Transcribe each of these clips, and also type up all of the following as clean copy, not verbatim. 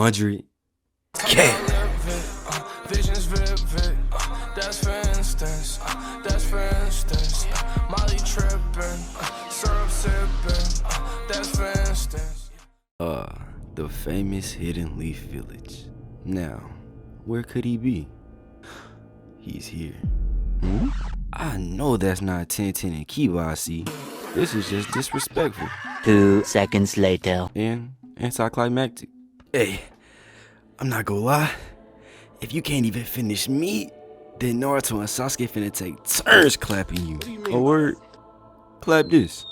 100K. Visions vivid, that's for instance, Molly tripping, syrup sipping, that's for instance. The famous Hidden Leaf Village. Now, where could he be? He's here. I know that's not 1010 and Kiba I see. This is just disrespectful. 2 seconds later. And anticlimactic. Hey, I'm not gonna lie. If you can't even finish me, then Naruto and Sasuke finna take turns clapping you. A word? Clap this.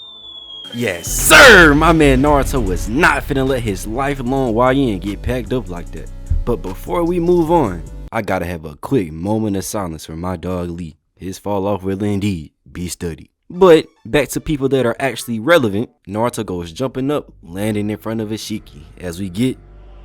Yes, sir! My man Naruto was not finna let his lifelong YN get packed up like that. But before we move on, I gotta have a quick moment of silence for my dog Lee. His fall off will indeed be studied. But back to people that are actually relevant, Naruto goes jumping up, landing in front of Isshiki as we get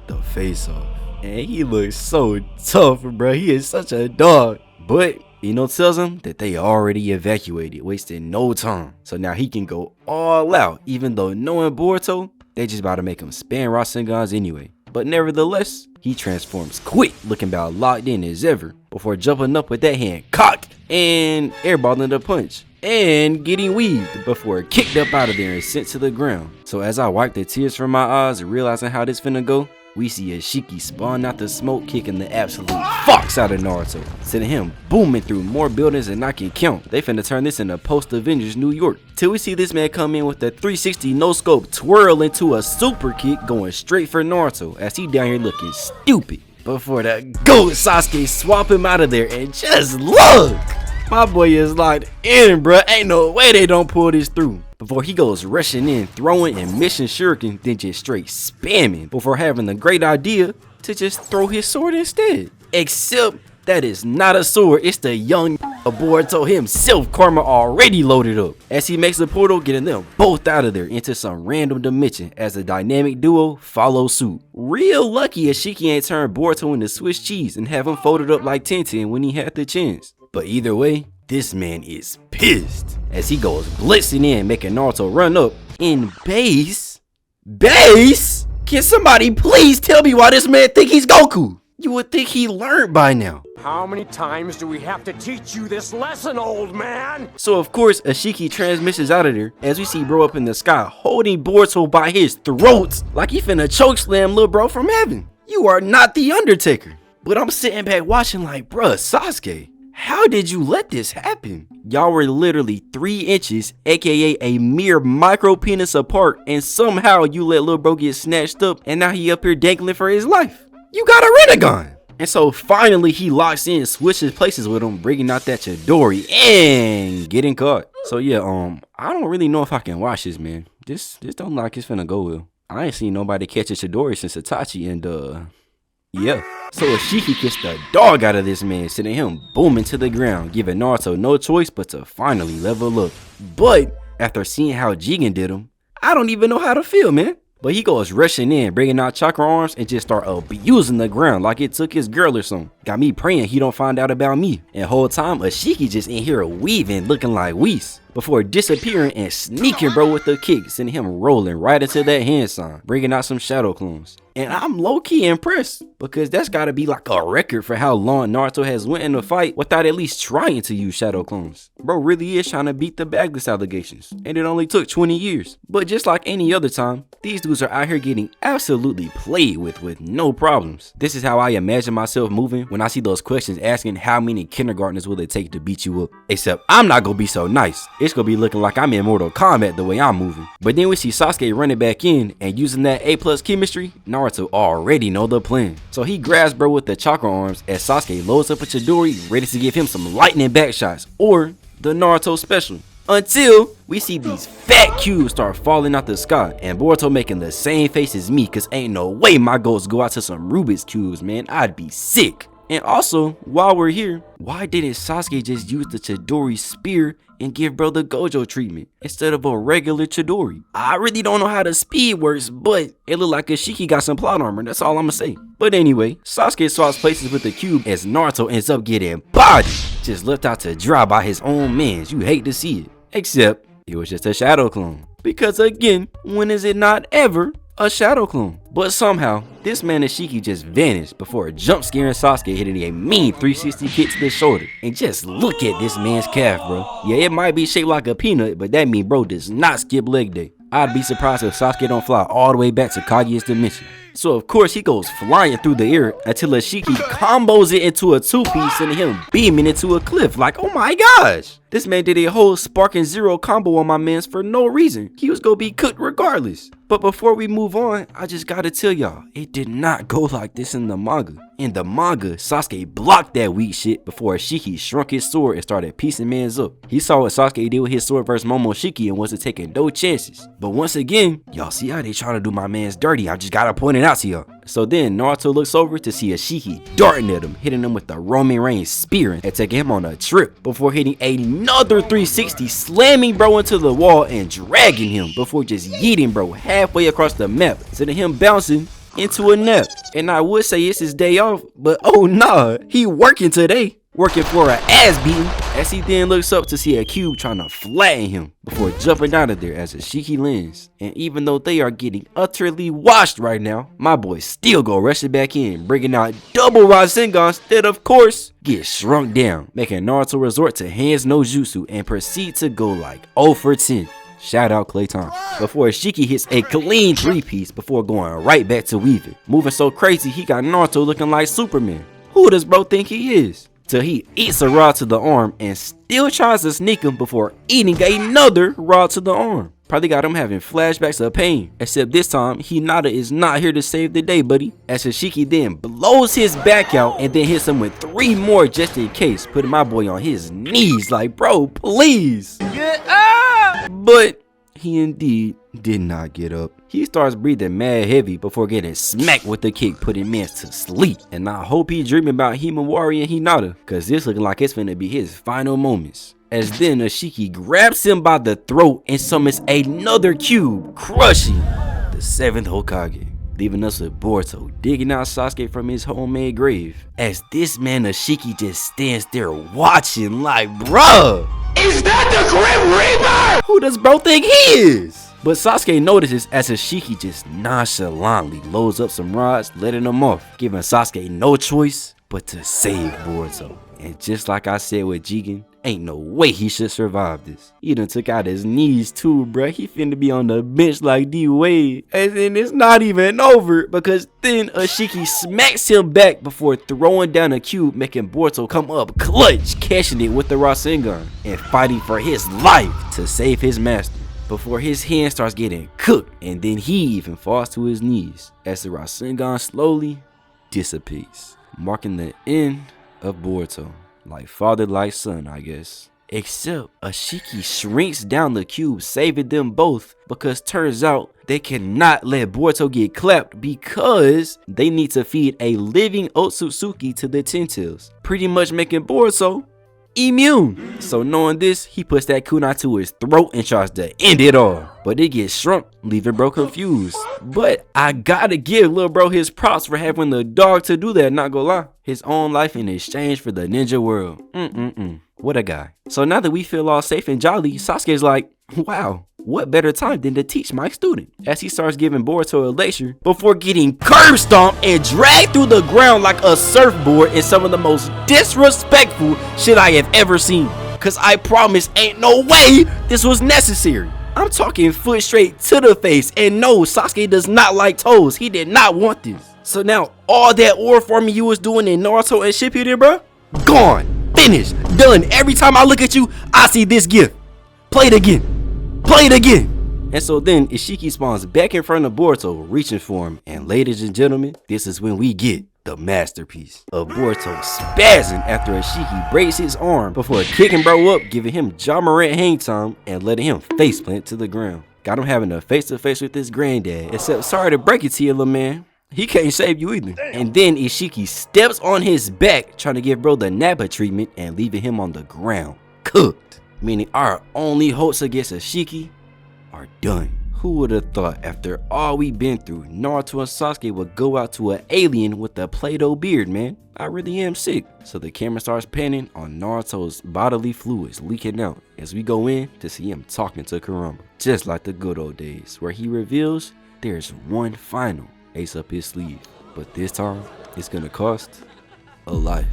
the face off. And he looks so tough, bro. He is such a dog. But Ino tells him that they already evacuated, wasting no time. So now he can go all out, even though knowing Boruto, they just about to make him spam Rasengans anyway. But nevertheless, he transforms quick, looking about locked in as ever, before jumping up with that hand cocked and airballing the punch. And getting weaved before kicked up out of there and sent to the ground. So as I wipe the tears from my eyes, realizing how this finna go, we see Isshiki spawn out the smoke, kicking the absolute fox out of Naruto, sending him booming through more buildings than I can count. They finna turn this into post-Avengers New York. Till we see this man come in with a 360 no-scope twirl into a super kick going straight for Naruto as he down here looking stupid. Before the GOAT Sasuke swap him out of there and just look! My boy is locked in, bruh. Ain't no way they don't pull this through. Before he goes rushing in, throwing and missing shuriken, then just straight spamming before having the great idea to just throw his sword instead. Except that is not a sword, it's the young Boruto himself, Karma already loaded up. As he makes the portal, getting them both out of there into some random dimension as the dynamic duo follow suit. Real lucky Isshiki ain't turned Boruto into Swiss cheese and have him folded up like Tintin when he had the chance. But either way, this man is pissed as he goes blitzing in, making Naruto run up in base. Base? Can somebody please tell me why this man think he's Goku? You would think he learned by now. How many times do we have to teach you this lesson, old man? So of course, Isshiki transmissions out of there as we see bro up in the sky holding Boruto by his throat like he finna chokeslam lil bro from heaven. You are not the Undertaker. But I'm sitting back watching like, bruh, Sasuke, how did you let this happen? Y'all were literally 3 inches, aka a mere micro penis apart, and somehow you let lil bro get snatched up and now he up here dangling for his life. You got a Renegon! And so finally he locks in, switches places with him, bringing out that Chidori and getting caught. So yeah, I don't really know if I can watch this, man. This don't like it's finna go well. I ain't seen nobody catch a Chidori since Itachi and yeah. So Isshiki kissed the dog out of this man, sending him booming to the ground, giving Naruto no choice but to finally level up. But after seeing how Jigen did him, I don't even know how to feel, man. But he goes rushing in, bringing out chakra arms and just start abusing the ground like it took his girl or something. Got me praying he don't find out about me. And whole time Isshiki just in here weaving, looking like Whis, before disappearing and sneaking bro with the kick, sending him rolling right into that hand sign, bringing out some shadow clones. And I'm low-key impressed because that's gotta be like a record for how long Naruto has went in the fight without at least trying to use shadow clones. Bro really is trying to beat the Bagless allegations, and it only took 20 years. But just like any other time, these dudes are out here getting absolutely played with no problems. This is how I imagine myself moving when I see those questions asking how many kindergartners will it take to beat you up. Except I'm not gonna be so nice. It's gonna be looking like I'm in Mortal Kombat the way I'm moving. But then we see Sasuke running back in and using that A+ chemistry, Naruto already know the plan. So he grabs bro with the chakra arms as Sasuke loads up a Chidori ready to give him some lightning back shots or the Naruto special. Until we see these fat cubes start falling out the sky and Boruto making the same face as me cause ain't no way my goals go out to some Rubik's cubes, man. I'd be sick. And also, while we're here, why didn't Sasuke just use the Chidori spear and give bro the Gojo treatment instead of a regular Chidori? I really don't know how the speed works, but it looked like Isshiki got some plot armor, that's all I'ma say. But anyway, Sasuke swaps places with the cube as Naruto ends up getting bodied, just left out to dry by his own mans. You hate to see it. Except, it was just a shadow clone. Because again, when is it not ever a shadow clone? But somehow, this man Isshiki just vanished before jump scaring Sasuke hitting a mean 360 kick to the shoulder. And just look at this man's calf, bro. Yeah, it might be shaped like a peanut, but that mean bro does not skip leg day. I'd be surprised if Sasuke don't fly all the way back to Kaguya's dimension. So of course he goes flying through the air until Isshiki combos it into a two-piece, sending him beaming into a cliff like, oh my gosh. This man did a whole Spark and Zero combo on my mans for no reason. He was gonna be cooked regardless. But before we move on, I just gotta tell y'all, it did not go like this in the manga. In the manga, Sasuke blocked that weak shit before Isshiki shrunk his sword and started piecing mans up. He saw what Sasuke did with his sword versus Momoshiki and wasn't taking no chances. But once again, y'all see how they trying to do my mans dirty. I just gotta point it out to y'all. So then Naruto looks over to see Isshiki darting at him, hitting him with the Roman Reigns spear and taking him on a trip before hitting another 360, slamming bro into the wall and dragging him before just yeeting bro halfway across the map, sending him bouncing into a nap. And I would say it's his day off, but oh nah, he working today. Working for an ass beating as he then looks up to see a cube trying to flatten him before jumping out of there as Isshiki lands. And even though they are getting utterly washed right now, my boy still go rushing back in, bringing out double Rasengan that of course get shrunk down, making Naruto resort to hands no jutsu and proceed to go like 0 for 10. Shout out Clayton. Before Isshiki hits a clean 3-piece before going right back to weaving. Moving so crazy he got Naruto looking like Superman. Who does bro think he is? Till he eats a rod to the arm and still tries to sneak him before eating another rod to the arm. Probably got him having flashbacks of pain. Except this time, Hinata is not here to save the day, buddy. As Isshiki then blows his back out and then hits him with 3 more just in case, putting my boy on his knees like, bro, please. Get up! But he indeed did not get up. He starts breathing mad heavy before getting smacked with the kick, putting men to sleep. And I hope he dreaming about Himawari and Hinata, cause this looking like it's finna be his final moments. As then Isshiki grabs him by the throat and summons another cube, crushing the 7th Hokage, leaving us with Boruto digging out Sasuke from his homemade grave. As this man Isshiki just stands there watching like, bruh, is that the Grim Reaper? Who does bro think he is? But Sasuke notices as Isshiki just nonchalantly loads up some rods, letting them off, giving Sasuke no choice but to save Boruto. And just like I said with Jigen, ain't no way he should survive this. He done took out his knees too, bruh. He finna be on the bench like D-Wade. And then it's not even over because then Isshiki smacks him back before throwing down a cube, making Boruto come up clutch, catching it with the Rasengan and fighting for his life to save his master. Before his hand starts getting cooked and then he even falls to his knees as the Rasengan slowly dissipates, marking the end of Boruto. Like father like son, I guess. Except Isshiki shrinks down the cube, saving them both because turns out they cannot let Boruto get clapped because they need to feed a living Otsutsuki to the Ten-Tails, pretty much making Boruto immune. So knowing this, he puts that kunai to his throat and tries to end it all. But it gets shrunk, leaving bro confused. But I gotta give lil bro his props for having the dog to do that, not gonna lie. His own life in exchange for the ninja world. What a guy. So now that we feel all safe and jolly, Sasuke's like, wow, what better time than to teach my student? As he starts giving Boruto a lecture before getting curb stomped and dragged through the ground like a surfboard in some of the most disrespectful shit I have ever seen. Cause I promise ain't no way this was necessary. I'm talking foot straight to the face, and no, Sasuke does not like toes. He did not want this. So now all that aura farming you was doing in Naruto and Shippuden, bro, gone, finished, done. Every time I look at you, I see this gift. Play it again. Play it again. And so then Isshiki spawns back in front of Boruto, reaching for him. And ladies and gentlemen, this is when we get the masterpiece of Boruto spazzing after Isshiki breaks his arm before kicking bro up, giving him John Morant hang time and letting him faceplant to the ground. Got him having a face-to-face with his granddad. Except, sorry to break it to you, little man, he can't save you either. And then Isshiki steps on his back, trying to give bro the Nappa treatment and leaving him on the ground, cooked. Meaning our only hopes against Isshiki are done. Who would have thought after all we've been through, Naruto and Sasuke would go out to an alien with a Play-Doh beard, man? I really am sick. So the camera starts panning on Naruto's bodily fluids leaking out as we go in to see him talking to Kurama. Just like the good old days, where he reveals there's one final ace up his sleeve. But this time, it's gonna cost a life.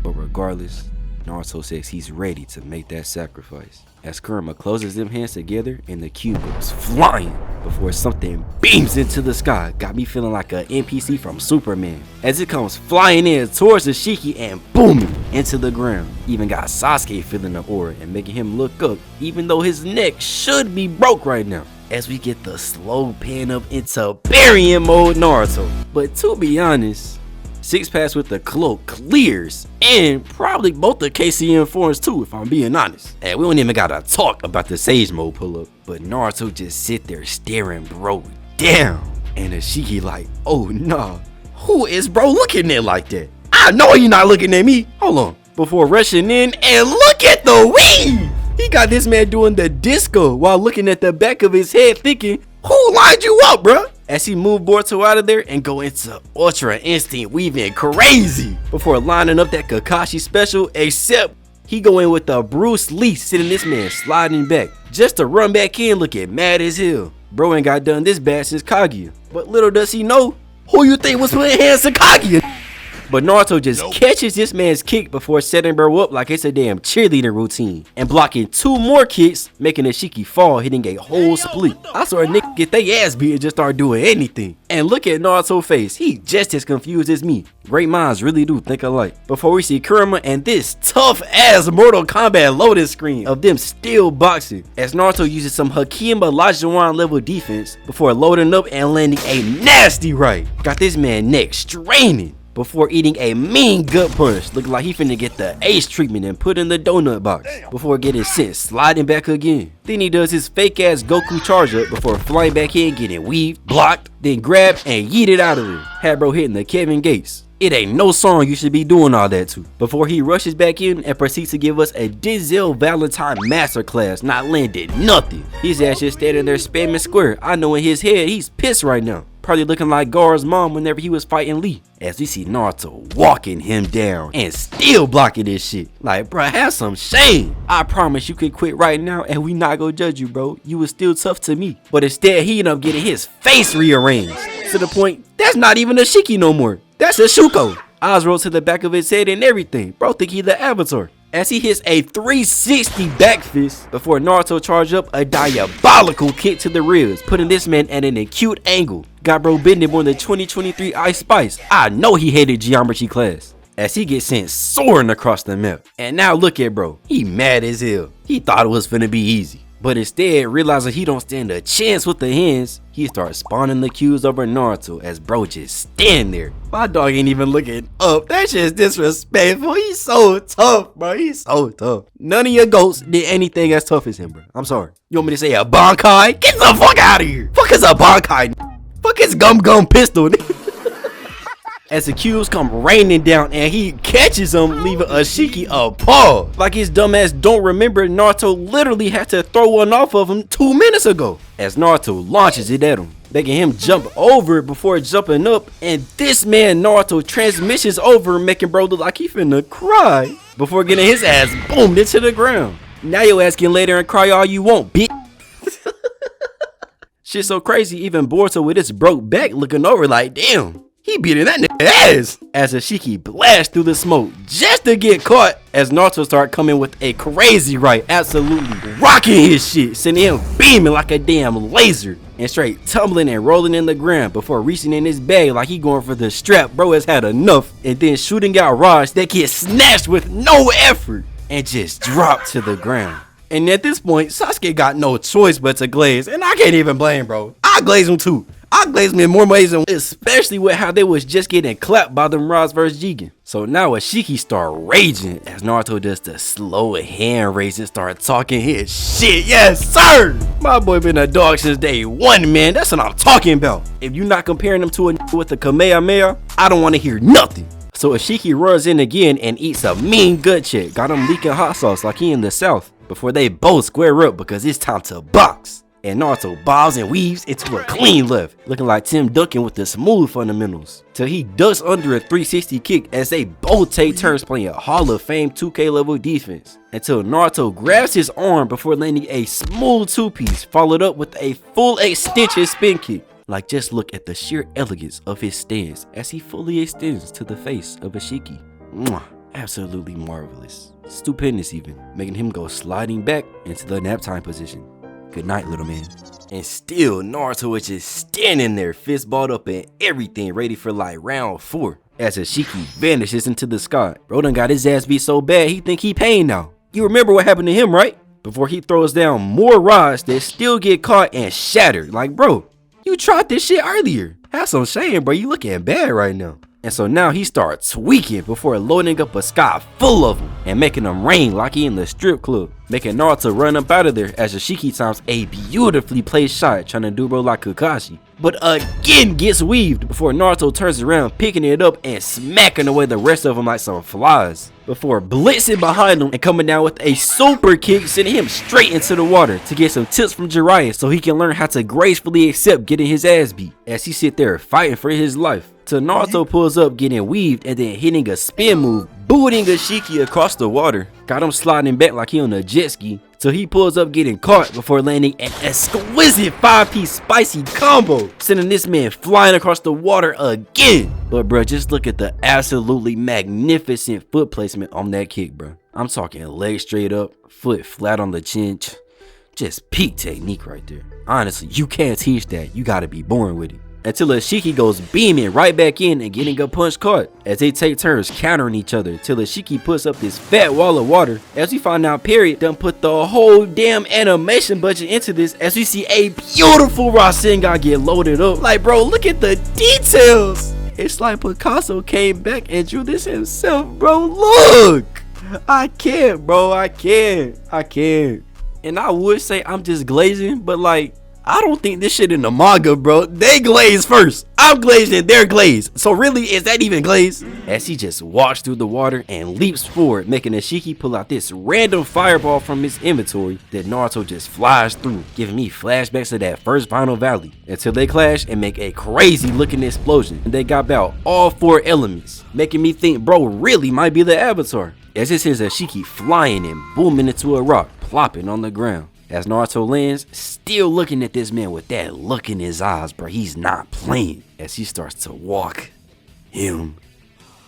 But regardless, Naruto says he's ready to make that sacrifice. As Kurama closes them hands together and the cube goes flying before something beams into the sky. Got me feeling like an NPC from Superman. As it comes flying in towards Isshiki and booming into the ground. Even got Sasuke feeling the aura and making him look up, even though his neck should be broke right now. As we get the slow pan up into burying mode Naruto. But to be honest, Six Pass with the cloak clears, and probably both the KCM forms too, if I'm being honest. And we don't even gotta talk about the Sage Mode pull up, but Naruto just sit there staring bro down. And Isshiki like, oh nah, who is bro looking at like that? I know you're not looking at me. Hold on. Before rushing in, and look at the weave! He got this man doing the disco while looking at the back of his head thinking, who lined you up, bruh? As he moved Boruto out of there and go into Ultra Instinct weaving crazy before lining up that Kakashi special, except he go in with the Bruce Lee sitting this man sliding back just to run back in looking mad as hell. Bro ain't got done this bad since Kaguya. But little does he know, who you think was putting hands to Kaguya? But Naruto just catches this man's kick before setting bro up like it's a damn cheerleading routine and blocking 2 more kicks, making Isshiki fall, hitting a whole split. I saw a nigga get their ass beat and just start doing anything. And look at Naruto's face, he just as confused as me. Great minds really do think alike. Before we see Kurama and this tough ass Mortal Kombat loading screen of them still boxing, as Naruto uses some Hakim Olajuwon level defense before loading up and landing a nasty right. Got this man neck straining before eating a mean gut punch, looking like he finna get the ace treatment and put in the donut box before getting sent sliding back again. Then he does his fake ass Goku charge up before flying back in, getting weaved, blocked, then grabbed and yeeted out of there. Had bro hitting the Kevin Gates. It ain't no song you should be doing all that to. Before he rushes back in and proceeds to give us a Denzel Valentine masterclass, not landing nothing. His ass just standing there spamming square. I know in his head he's pissed right now. Probably looking like Gar's mom whenever he was fighting Lee. As we see Naruto walking him down and still blocking this shit. Like, bruh, have some shame. I promise you could quit right now and we not gonna judge you, bro. You was still tough to me. But instead, he ended up getting his face rearranged. To the point, that's not even a Isshiki no more. That's a Shuko. Eyes roll to the back of his head and everything. Bro think he the Avatar. As he hits a 360 back fist before Naruto charged up a diabolical kick to the ribs, putting this man at an acute angle. Got bro bending more than 2023 Ice Spice. I know he hated geometry class. As he gets sent soaring across the map. And now look at bro, he mad as hell. He thought it was finna be easy. But instead, realizing he don't stand a chance with the hands, he starts spawning the Qs over Naruto as bro just stand there. My dog ain't even looking up. That's just disrespectful. He's so tough, bro. He's so tough. None of your goats did anything as tough as him, bro. I'm sorry. You want me to say a Bankai? Get the fuck out of here. Fuck is a Bankai? Fuck is gum pistol? As the cubes come raining down and he catches them, leaving Isshiki appalled. Like his dumbass don't remember Naruto literally had to throw one off of him 2 minutes ago. As Naruto launches it at him, making him jump over it before jumping up. And this man Naruto transmissions over, making bro look like he finna cry before getting his ass boomed into the ground. Now your ass can lay there and cry all you want, bitch. Shit so crazy, even Boruto with his broke back looking over like, damn. He beating that nigga ass. As Isshiki blasts through the smoke just to get caught. As Naruto start coming with a crazy right, absolutely rocking his shit, sending him beaming like a damn laser. And straight tumbling and rolling in the ground before reaching in his bag like he going for the strap. Bro has had enough. And then shooting out rods that get snatched with no effort. And just dropped to the ground. And at this point, Sasuke got no choice but to glaze. And I can't even blame bro. I glaze him too. I glazed him in more ways than, especially with how they was just getting clapped by them rods versus Jigen. So now Isshiki start raging as Naruto does the slow hand raise and start talking his shit. Yes, sir! My boy been a dog since day one, man. That's what I'm talking about. If you not comparing him to a with a Kamehameha, I don't want to hear nothing. So Isshiki runs in again and eats a mean gut check. Got him leaking hot sauce like he in the South. Before they both square up because it's time to box. And Naruto bobs and weaves into a clean left, looking like Tim Duncan with the smooth fundamentals. Till he ducks under a 360 kick as they both take turns playing Hall of Fame 2K level defense. Until Naruto grabs his arm before landing a smooth 2-piece, followed up with a full extension spin kick. Like, just look at the sheer elegance of his stance as he fully extends to the face of Isshiki. Mwah. Absolutely marvelous. Stupendous even, making him go sliding back into the nap time position. Good night, little man. And still, Naruto is just standing there, fist balled up and everything, ready for like round 4. As Isshiki vanishes into the sky. Bro done got his ass beat so bad he think he pain now. You remember what happened to him, right? Before he throws down more rods that still get caught and shattered. Like, bro, you tried this shit earlier. Have some shame, bro. You looking bad right now. And so now he starts tweaking before loading up a sky full of them and making them rain like he in the strip club, making Naruto run up out of there as Isshiki times a beautifully placed shot trying to do bro like Kakashi, but again gets weaved before Naruto turns around, picking it up and smacking away the rest of them like some flies, before blitzing behind him and coming down with a super kick, sending him straight into the water to get some tips from Jiraiya so he can learn how to gracefully accept getting his ass beat as he sit there fighting for his life. Till Naruto pulls up getting weaved and then hitting a spin move, booting Isshiki across the water. Got him sliding back like he on a jet ski till he pulls up getting caught before landing an exquisite 5-piece spicy combo, sending this man flying across the water again. But bro, just look at the absolutely magnificent foot placement on that kick, bro. I'm talking leg straight up, foot flat on the chin. Just peak technique right there. Honestly, you can't teach that. You gotta be born with it. Until Isshiki goes beaming right back in and getting a punch caught as they take turns countering each other till Isshiki puts up this fat wall of water. As we find out Perry done put the whole damn animation budget into this as we see a beautiful Rasengan get loaded up. Like, bro, look at the details. It's like Picasso came back and drew this himself, bro. Look, I can't, bro. I can't. And I would say I'm just glazing, but like, I don't think this shit in the manga, bro. They glaze first. I'm glazed and they're glazed. So really, is that even glazed? As he just walks through the water and leaps forward, making Isshiki pull out this random fireball from his inventory that Naruto just flies through, giving me flashbacks to that first final valley. Until they clash and make a crazy looking explosion. And they got about all 4 elements, making me think bro really might be the Avatar. As this is Isshiki flying and booming into a rock, plopping on the ground. As Naruto lands, still looking at this man with that look in his eyes, bro. He's not playing. As he starts to walk him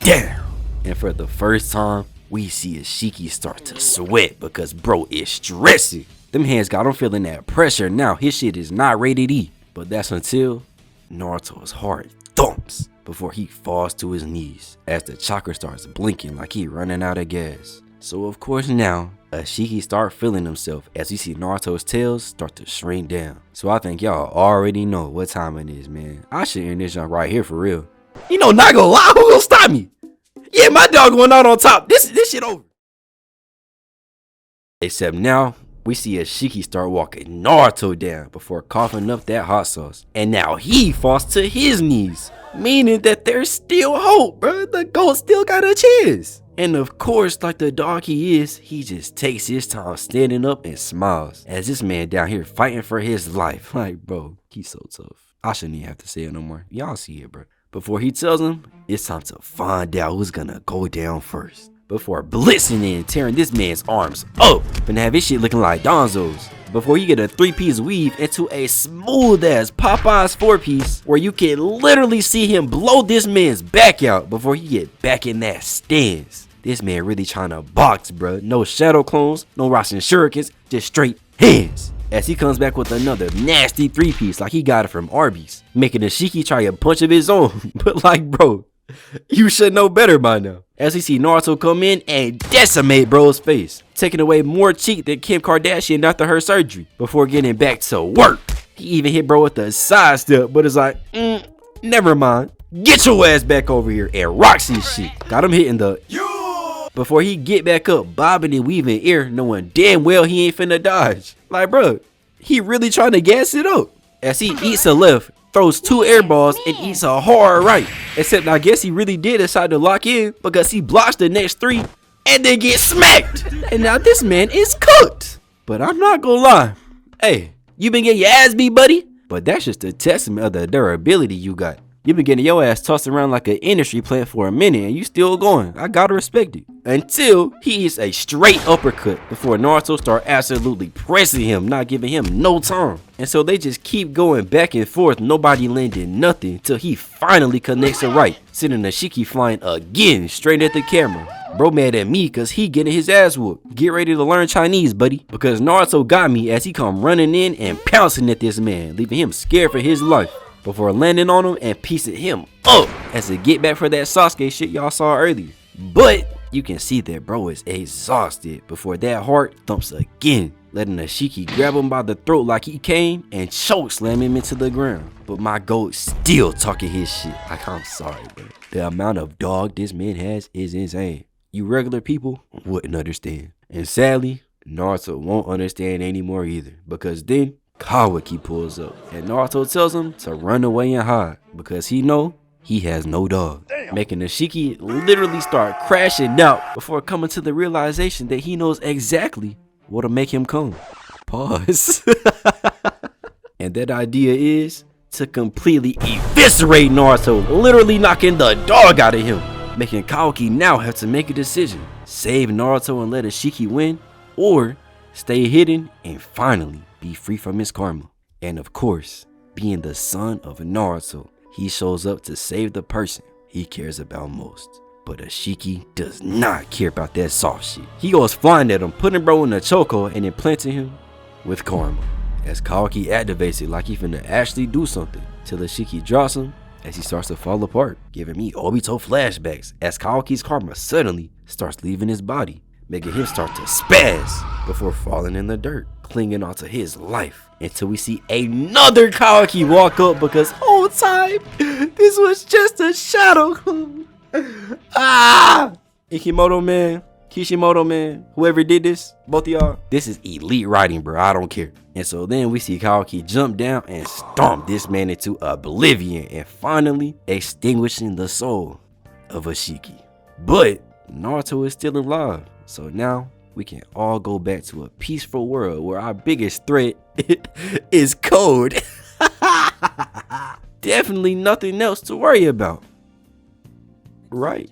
down. And for the first time, we see Isshiki start to sweat because bro is stressing. Them hands got him feeling that pressure now. His shit is not rated E. But that's until Naruto's heart thumps before he falls to his knees as the chakra starts blinking like he running out of gas. So of course now, Isshiki start feeling himself as we see Naruto's tails start to shrink down. So I think y'all already know what time it is, man. I should end this jump right here for real. You know, not gonna lie, who gonna stop me? Yeah, my dog going out on top. This shit over. Except now, we see Isshiki start walking Naruto down before coughing up that hot sauce. And now he falls to his knees, meaning that there's still hope, bro. The GOAT still got a chance. And of course, like the dog he is, he just takes his time standing up and smiles as this man down here fighting for his life. Like, bro, he's so tough. I shouldn't even have to say it no more. Y'all see it, bro. Before he tells him, it's time to find out who's gonna go down first. Before blitzing in, tearing this man's arms up, and have his shit looking like Donzo's. Before you get a 3-piece weave into a smooth ass Popeye's 4-piece where you can literally see him blow this man's back out before he get back in that stance. This man really trying to box, bruh. No shadow clones, no Rasen shurikens, just straight hands. As he comes back with another nasty 3-piece like he got it from Arby's, making Isshiki try a punch of his own. But like, bro, you should know better by now. As we see Naruto come in and decimate bro's face, taking away more cheek than Kim Kardashian after her surgery before getting back to work. He even hit bro with a side step, but it's like, never mind. Get your ass back over here and rock his shit. Got him hitting the before he get back up, bobbing and weaving air, knowing damn well he ain't finna dodge. Like, bro, he really trying to gas it up. As he eats a left, throws 2 air balls, and eats a hard right. Except I guess he really did decide to lock in because he blocks the next 3 and then gets smacked. And now this man is cooked. But I'm not gonna lie. Hey, you been getting your ass beat, buddy? But that's just a testament of the durability you got. You been getting your ass tossed around like an industry plant for a minute and you still going. I gotta respect it. Until he is a straight uppercut before Naruto start absolutely pressing him, not giving him no time. And so they just keep going back and forth, nobody landing nothing till he finally connects it right, sending Isshiki flying again straight at the camera. Bro mad at me cause he getting his ass whooped. Get ready to learn Chinese, buddy, because Naruto got me as he come running in and pouncing at this man, leaving him scared for his life before landing on him and piecing him up as a get back for that Sasuke shit y'all saw earlier. But you can see that bro is exhausted before that heart thumps again, letting Isshiki grab him by the throat like he came and choke slam him into the ground. But my goat still talking his shit. Like, I'm sorry, bro. The amount of dog this man has is insane. You regular people wouldn't understand. And sadly, Naruto won't understand anymore either, because then Kawaki pulls up and Naruto tells him to run away and hide because he know he has no dog. Damn. Making Isshiki literally start crashing out before coming to the realization that he knows exactly what'll make him come. Pause. And that idea is to completely eviscerate Naruto, literally knocking the dog out of him, making Kawaki now have to make a decision: save Naruto and let Isshiki win, or stay hidden and finally be free from his karma. And of course, being the son of Naruto, he shows up to save the person he cares about most. But Isshiki does not care about that soft shit. He goes flying at him, putting bro in a chokehold and implanting him with karma, as Kawaki activates it like he finna actually do something, till Isshiki drops him as he starts to fall apart, giving me Obito flashbacks as Kawaki's karma suddenly starts leaving his body, making him start to spaz before falling in the dirt, clinging onto his life until we see another Kawaki walk up, because whole time this was just a shadow. Ikimoto man, Kishimoto man, whoever did this, both of y'all, this is elite writing, bro. I don't care. And so then we see Kawaki jump down and stomp this man into oblivion and finally extinguishing the soul of Isshiki. But Naruto is still alive, so now we can all go back to a peaceful world where our biggest threat is code. Definitely nothing else to worry about, right?